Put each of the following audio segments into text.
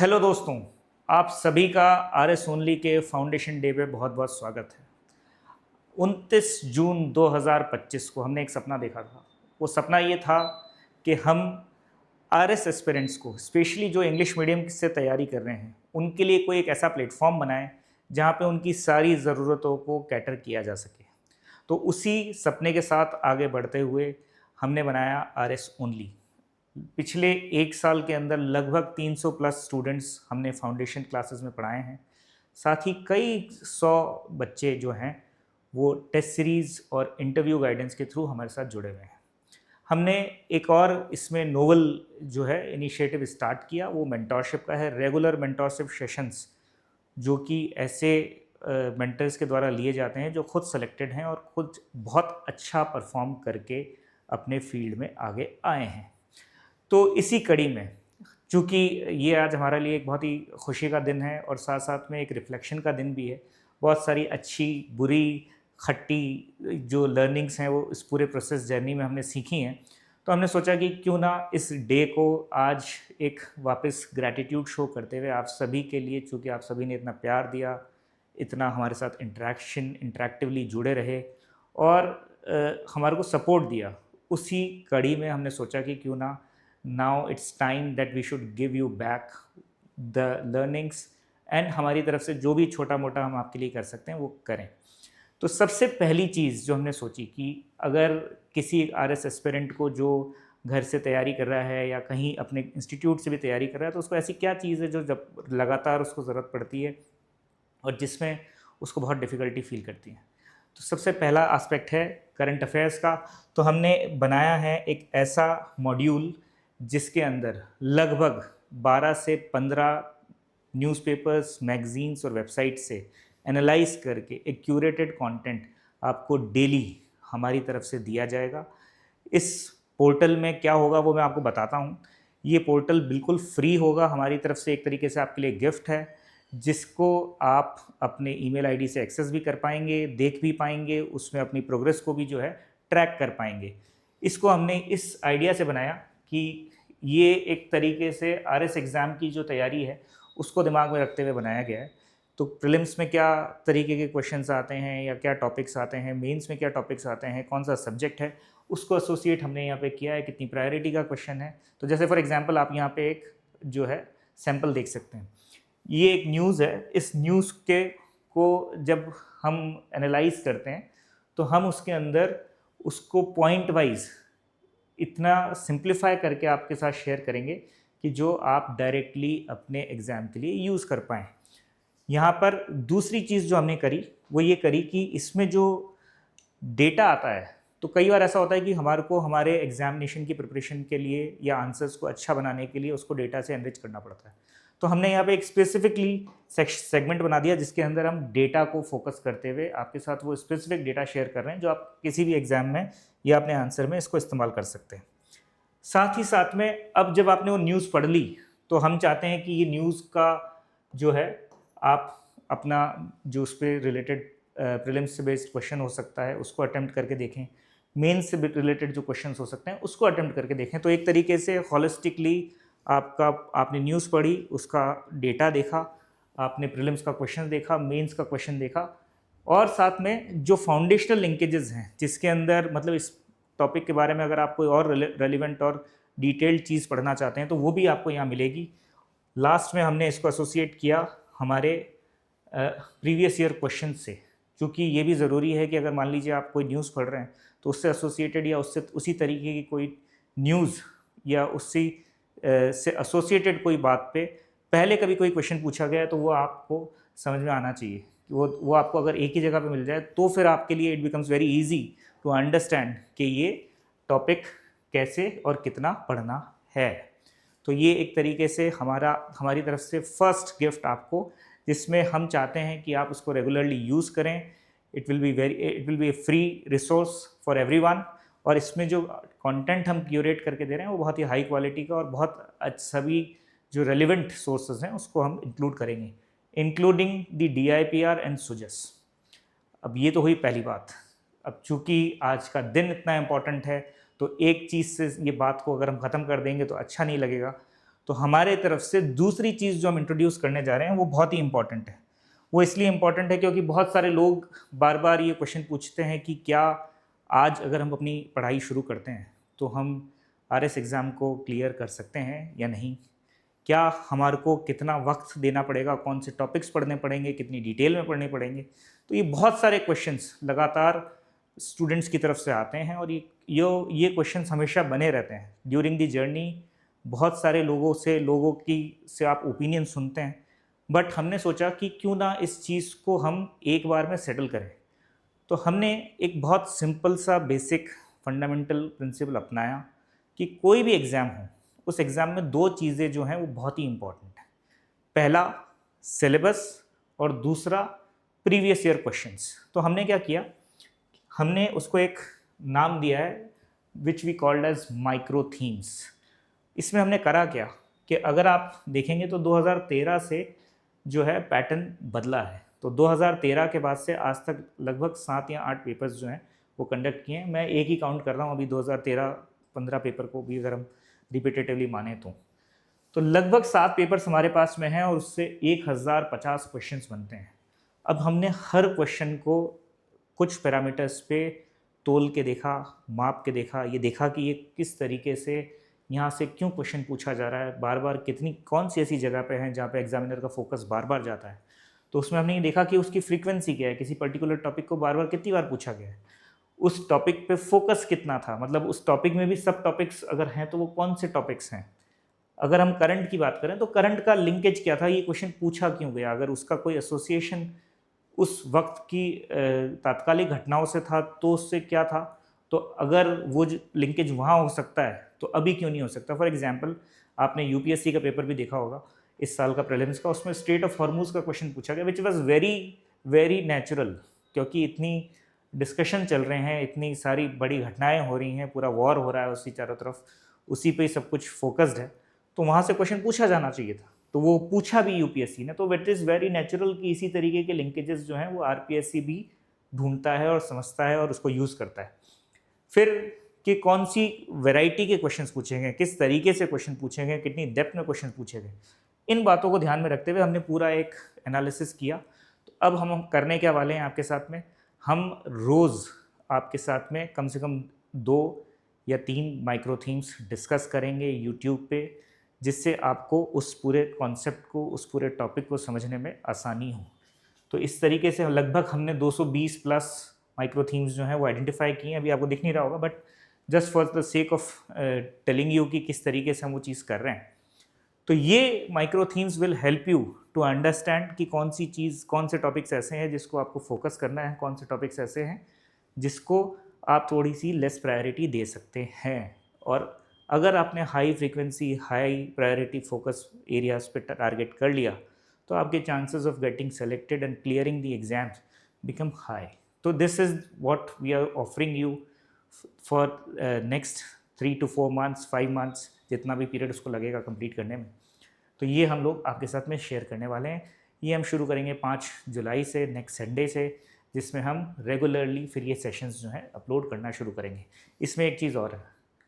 Hello दोस्तों, आप सभी का आर एस ओनली के फाउंडेशन डे पे बहुत बहुत स्वागत है। 29 जून 2025 को हमने एक सपना देखा था। वो सपना ये था कि हम आर एस एस्पिरेंट्स को, स्पेशली जो इंग्लिश मीडियम से तैयारी कर रहे हैं, उनके लिए कोई एक ऐसा प्लेटफॉर्म बनाएं जहाँ पे उनकी सारी ज़रूरतों को कैटर किया जा सके। तो उसी सपने के साथ आगे बढ़ते हुए हमने बनाया आर एस ओनली। पिछले एक साल के अंदर लगभग 300 प्लस स्टूडेंट्स हमने फाउंडेशन क्लासेस में पढ़ाए हैं। साथ ही कई सौ बच्चे जो हैं वो टेस्ट सीरीज़ और इंटरव्यू गाइडेंस के थ्रू हमारे साथ जुड़े हुए हैं। हमने एक और इसमें नोवल जो है इनिशिएटिव स्टार्ट किया, वो मेंटोरशिप का है। रेगुलर मेंटोरशिप सेशंस जो कि ऐसे मेंटर्स के द्वारा लिए जाते हैं जो खुद सेलेक्टेड हैं और खुद बहुत अच्छा परफॉर्म करके अपने फील्ड में आगे आए हैं। तो इसी कड़ी में, चूँकि ये आज हमारे लिए एक बहुत ही खुशी का दिन है और साथ साथ में एक रिफ्लेक्शन का दिन भी है। बहुत सारी अच्छी, बुरी, खट्टी जो लर्निंग्स हैं वो इस पूरे प्रोसेस जर्नी में हमने सीखी हैं। तो हमने सोचा कि क्यों ना इस डे को आज एक वापस ग्रैटिट्यूड शो करते हुए आप सभी के लिए, चूँकि आप सभी ने इतना प्यार दिया, इतना हमारे साथ इंटरेक्टिवली जुड़े रहे और हमारे को सपोर्ट दिया, उसी कड़ी में हमने सोचा कि क्यों ना now it's time that we should give you back the learnings and हमारी तरफ से जो भी छोटा मोटा हम आपके लिए कर सकते हैं वो करें। तो सबसे पहली चीज़ जो हमने सोची कि अगर किसी आर एस एस्पिरेंट को जो घर से तैयारी कर रहा है या कहीं अपने इंस्टीट्यूट से भी तैयारी कर रहा है, तो उसको ऐसी क्या चीज़ है जो जब लगातार उसको ज़रूरत पड़ती है और जिसमें उसको बहुत डिफ़िकल्टी फील करती है। तो सबसे पहला एस्पेक्ट है करंट अफेयर्स का। तो हमने बनाया है एक ऐसा मॉड्यूल जिसके अंदर लगभग 12 से 15 न्यूज़पेपर्स, मैगजीन्स और वेबसाइट से एनालाइज करके एक क्यूरेटेड कंटेंट आपको डेली हमारी तरफ से दिया जाएगा। इस पोर्टल में क्या होगा वो मैं आपको बताता हूँ। ये पोर्टल बिल्कुल फ्री होगा, हमारी तरफ से एक तरीके से आपके लिए गिफ्ट है, जिसको आप अपने ईमेल आईडी से एक्सेस भी कर पाएंगे, देख भी पाएंगे, उसमें अपनी प्रोग्रेस को भी जो है ट्रैक कर पाएंगे। इसको हमने इस आइडिया से बनाया कि ये एक तरीके से आरएस एग्ज़ाम की जो तैयारी है उसको दिमाग में रखते हुए बनाया गया है। तो प्रीलिम्स में क्या तरीके के क्वेश्चंस आते हैं या क्या टॉपिक्स आते हैं, मेंस में क्या टॉपिक्स आते हैं, कौन सा सब्जेक्ट है, उसको एसोसिएट हमने यहाँ पे किया है, कितनी प्रायोरिटी का क्वेश्चन है। तो जैसे फॉर एग्जांपल आप यहाँ पे एक जो है सैम्पल देख सकते हैं। ये एक न्यूज़ है। इस न्यूज़ के को जब हम एनालाइज करते हैं तो हम उसके अंदर उसको पॉइंट वाइज इतना सिंप्लीफाई करके आपके साथ शेयर करेंगे कि जो आप डायरेक्टली अपने एग्ज़ाम के लिए यूज़ कर पाएँ। यहाँ पर दूसरी चीज़ जो हमने करी वो ये करी कि इसमें जो डेटा आता है, तो कई बार ऐसा होता है कि हमारे को हमारे एग्जामिनेशन की प्रिपरेशन के लिए या आंसर्स को अच्छा बनाने के लिए उसको डेटा से एनरिच करना पड़ता है। तो हमने यहाँ पे एक स्पेसिफिकली सेगमेंट बना दिया जिसके अंदर हम डेटा को फोकस करते हुए आपके साथ वो स्पेसिफिक डेटा शेयर कर रहे हैं जो आप किसी भी एग्जाम में या अपने आंसर में इसको इस्तेमाल कर सकते हैं। साथ ही साथ में अब जब आपने वो न्यूज़ पढ़ ली तो हम चाहते हैं कि ये न्यूज़ का जो है आप अपना जो उस पर रिलेटेड प्रीलिम्स से बेस्ड क्वेश्चन हो सकता है उसको अटेम्प्ट करके देखें, मेंस से रिलेटेड जो क्वेश्चंस हो सकते हैं उसको अटेम्प्ट करके देखें। तो एक तरीके से हॉलिस्टिकली आपने न्यूज़ पढ़ी, उसका डेटा देखा, आपने प्रीलिम्स का क्वेश्चन देखा, मेंस का क्वेश्चन देखा और साथ में जो फाउंडेशनल लिंकेजेस हैं जिसके अंदर मतलब इस टॉपिक के बारे में अगर आप कोई और रेलिवेंट और डिटेल्ड चीज़ पढ़ना चाहते हैं तो वो भी आपको यहाँ मिलेगी। लास्ट में हमने इसको एसोसिएट किया हमारे प्रीवियस ईयर क्वेश्चन से, क्योंकि ये भी ज़रूरी है कि अगर मान लीजिए आप कोई न्यूज़ पढ़ रहे हैं तो उससे एसोसिएटेड या उससे उसी तरीके की कोई न्यूज़ या उससे से एसोसिएटेड कोई बात पे पहले कभी कोई क्वेश्चन पूछा गया है तो वो आपको समझ में आना चाहिए कि वो आपको अगर एक ही जगह पे मिल जाए तो फिर आपके लिए it becomes very easy to understand कि ये टॉपिक कैसे और कितना पढ़ना है। तो ये एक तरीके से हमारी तरफ से फर्स्ट गिफ्ट आपको, जिसमें हम चाहते हैं कि आप उसको रेगुलरली यूज़ करें। It will be A free resource for everyone और इसमें जो कंटेंट हम क्यूरेट करके दे रहे हैं वो बहुत ही हाई क्वालिटी का और बहुत सभी जो रेलिवेंट सोर्सेज हैं उसको हम इंक्लूड करेंगे, including the DIPR and Sujas. अब ये तो हुई पहली बात। अब चूंकि आज का दिन इतना इम्पोर्टेंट है तो एक चीज़ से ये बात को अगर हम ख़त्म कर देंगे तो अच्छा नहीं लगेगा। तो हमारे तरफ से दूसरी चीज़ जो हम इंट्रोड्यूस करने जा रहे हैं वो बहुत ही इंपॉर्टेंट है। वो इसलिए इम्पॉर्टेंट है क्योंकि बहुत सारे लोग बार बार ये क्वेश्चन पूछते हैं कि क्या आज अगर हम अपनी पढ़ाई शुरू करते हैं तो हम RS एग्ज़ाम को क्लियर कर सकते हैं या नहीं, क्या हमारे को कितना वक्त देना पड़ेगा, कौन से टॉपिक्स पढ़ने पड़ेंगे, कितनी डिटेल में पढ़ने पड़ेंगे। तो ये बहुत सारे क्वेश्चंस लगातार स्टूडेंट्स की तरफ से आते हैं और ये क्वेश्चंस हमेशा बने रहते हैं ड्यूरिंग द जर्नी। बहुत सारे लोगों से आप ओपिनियन सुनते हैं, बट हमने सोचा कि क्यों ना इस चीज़ को हम एक बार में सेटल करें। तो हमने एक बहुत सिंपल सा बेसिक फंडामेंटल प्रिंसिपल अपनाया कि कोई भी एग्ज़ाम हो, उस एग्ज़ाम में दो चीज़ें जो हैं वो बहुत ही इम्पॉर्टेंट है। पहला सिलेबस और दूसरा प्रीवियस ईयर क्वेश्चंस। तो हमने क्या किया, हमने उसको एक नाम दिया है which we called as micro themes. इसमें हमने करा क्या कि अगर आप देखेंगे तो 2013 से जो है पैटर्न बदला है। तो 2013 के बाद से आज तक लगभग 7 या 8 पेपर्स जो हैं वो कंडक्ट किए हैं। मैं एक ही काउंट कर रहा हूँ अभी 2013-15 पेपर को भी अगर हम रिपीटेटिवली माने तो लगभग 7 पेपर्स हमारे पास में हैं और उससे 1050 क्वेश्चंस बनते हैं। अब हमने हर क्वेश्चन को कुछ पैरामीटर्स पे तोल के देखा, माप के देखा, ये देखा कि ये किस तरीके से यहाँ से क्यों क्वेश्चन पूछा जा रहा है, बार बार कौन सी ऐसी जगह पे हैं जहाँ पे एग्जामिनर का फोकस बार बार जाता है। तो उसमें हमने ये देखा कि उसकी फ्रीक्वेंसी क्या है, किसी पर्टिकुलर टॉपिक को बार बार कितनी बार पूछा गया है, उस टॉपिक पे फोकस कितना था, मतलब उस टॉपिक में भी सब टॉपिक्स अगर हैं तो वो कौन से टॉपिक्स हैं। अगर हम करंट की बात करें तो करंट का लिंकेज क्या था, ये क्वेश्चन पूछा क्यों गया, अगर उसका कोई एसोसिएशन उस वक्त की तात्कालिक घटनाओं से था तो उससे क्या था। तो अगर वो लिंकेज वहाँ हो सकता है तो अभी क्यों नहीं हो सकता। फॉर एग्जांपल आपने यूपीएससी का पेपर भी देखा होगा इस साल का प्रीलिम्स का, उसमें स्ट्रेट ऑफ हॉर्मुज का क्वेश्चन पूछा गया which was very very natural, क्योंकि इतनी डिस्कशन चल रहे हैं, इतनी सारी बड़ी घटनाएं हो रही हैं, पूरा वॉर हो रहा है उसी चारों तरफ, उसी पे ही सब कुछ फोकस्ड है, तो वहाँ से क्वेश्चन पूछा जाना चाहिए था। तो वो पूछा भी यूपीएससी ने, तो इट इज़ वेरी नेचुरल कि इसी तरीके के लिंकेजेस जो हैं वो आरपीएससी भी ढूंढता है और समझता है और उसको यूज़ करता है। फिर कि कौन सी वैरायटी के क्वेश्चंस पूछे गए, किस तरीके से क्वेश्चन पूछे गए, कितनी डेप्थ में क्वेश्चन पूछे गए, इन बातों को ध्यान में रखते हुए हमने पूरा एक एनालिसिस किया। तो अब हम करने क्या वाले हैं आपके साथ में, हम रोज़ आपके साथ में कम से कम 2 या 3 माइक्रो थीम्स डिस्कस करेंगे यूट्यूब पे, जिससे आपको उस पूरे कॉन्सेप्ट को, उस पूरे टॉपिक को समझने में आसानी हो। तो इस तरीके से लगभग हमने 220 प्लस माइक्रो थीम्स जो हैं वो आइडेंटिफाई किए हैं। अभी आपको दिख नहीं रहा होगा, but just for the sake of telling you कि किस तरीके से हम वो चीज़ कर रहे हैं। तो ये micro themes will help you to understand कि कौन सी चीज़, कौन से टॉपिक्स ऐसे हैं जिसको आपको फोकस करना है, कौन से टॉपिक्स ऐसे हैं जिसको आप थोड़ी सी लेस प्रायोरिटी दे सकते हैं। और अगर आपने high frequency, high priority focus areas पे टारगेट कर लिया तो आपके chances of getting selected and clearing the exams become high. तो this is what we are offering you for next 3 to 4 months, 5 months, जितना भी पीरियड उसको लगेगा कंप्लीट करने में। तो ये हम लोग आपके साथ में शेयर करने वाले हैं। ये हम शुरू करेंगे 5 जुलाई से, नेक्स्ट संडे से, जिसमें हम रेगुलरली फिर ये सेशंस जो हैं अपलोड करना शुरू करेंगे। इसमें एक चीज़ और है,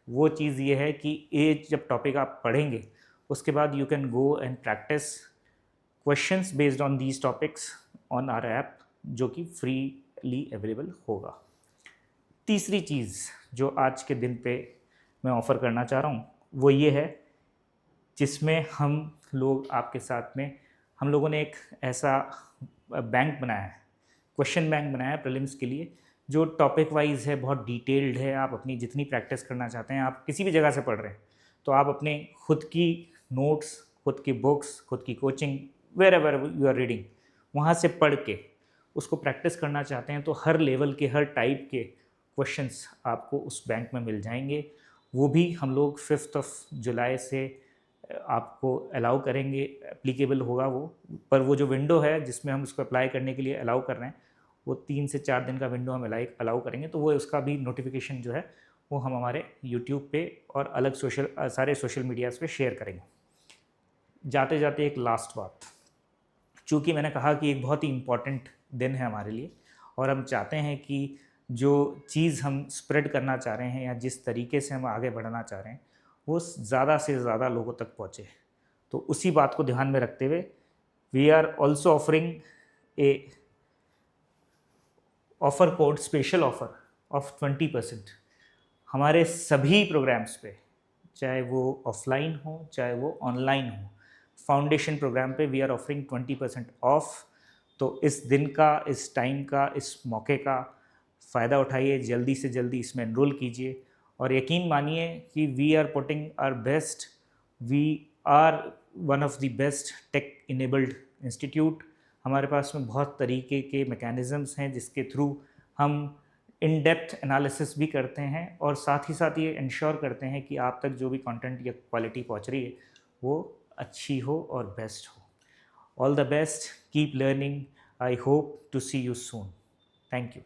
वो चीज़ ये है कि ये जब टॉपिक आप पढ़ेंगे उसके बाद you can go and practice questions based on these topics on our app, जो कि फ्रीली अवेलेबल होगा। तीसरी चीज़ जो आज के दिन पे मैं ऑफ़र करना चाह रहा हूँ वो ये है, जिसमें हम लोग आपके साथ में, हम लोगों ने एक ऐसा बैंक बनाया है, क्वेश्चन बैंक बनाया है प्रीलिम्स के लिए, जो टॉपिक वाइज है, बहुत डिटेल्ड है। आप अपनी जितनी प्रैक्टिस करना चाहते हैं, आप किसी भी जगह से पढ़ रहे हैं तो आप अपने खुद की नोट्स, खुद की बुक्स, खुद की coaching, wherever you are reading, वहाँ से पढ़ के उसको प्रैक्टिस करना चाहते हैं तो हर लेवल के, हर टाइप के क्वेश्चंस आपको उस बैंक में मिल जाएंगे। वो भी हम लोग 5 जुलाई से आपको अलाउ करेंगे, एप्लीकेबल होगा वो, पर वो जो विंडो है जिसमें हम उसको अप्लाई करने के लिए अलाउ कर रहे हैं वो 3 से 4 दिन का विंडो हम अलाउ करेंगे। तो वो उसका भी नोटिफिकेशन जो है वो हम हमारे यूट्यूब पे और अलग सारे सोशल मीडियाज़ पे शेयर करेंगे। जाते जाते एक लास्ट बात, चूँकि मैंने कहा कि एक बहुत ही इम्पॉर्टेंट दिन है हमारे लिए और हम चाहते हैं कि जो चीज़ हम स्प्रेड करना चाह रहे हैं या जिस तरीके से हम आगे बढ़ना चाह रहे हैं वो ज़्यादा से ज़्यादा लोगों तक पहुँचे। तो उसी बात को ध्यान में रखते हुए we are also offering a offer code, special offer of 20% हमारे सभी प्रोग्राम्स पे, चाहे वो ऑफलाइन हो चाहे वो ऑनलाइन हो। फाउंडेशन प्रोग्राम पे वी आर ऑफरिंग 20% ऑफ। तो इस दिन का, इस टाइम का, इस मौके का फ़ायदा उठाइए, जल्दी से जल्दी इसमें एनरोल कीजिए और यकीन मानिए कि we are putting our best, we are one of the best tech enabled institute. हमारे पास में बहुत तरीके के मैकेनिज़म्स हैं जिसके थ्रू हम इन डेप्थ एनालिसिस भी करते हैं और साथ ही साथ ये इंश्योर करते हैं कि आप तक जो भी कंटेंट या क्वालिटी पहुंच रही है वो अच्छी हो और बेस्ट हो। All the best, keep learning, I hope to see you soon. Thank you.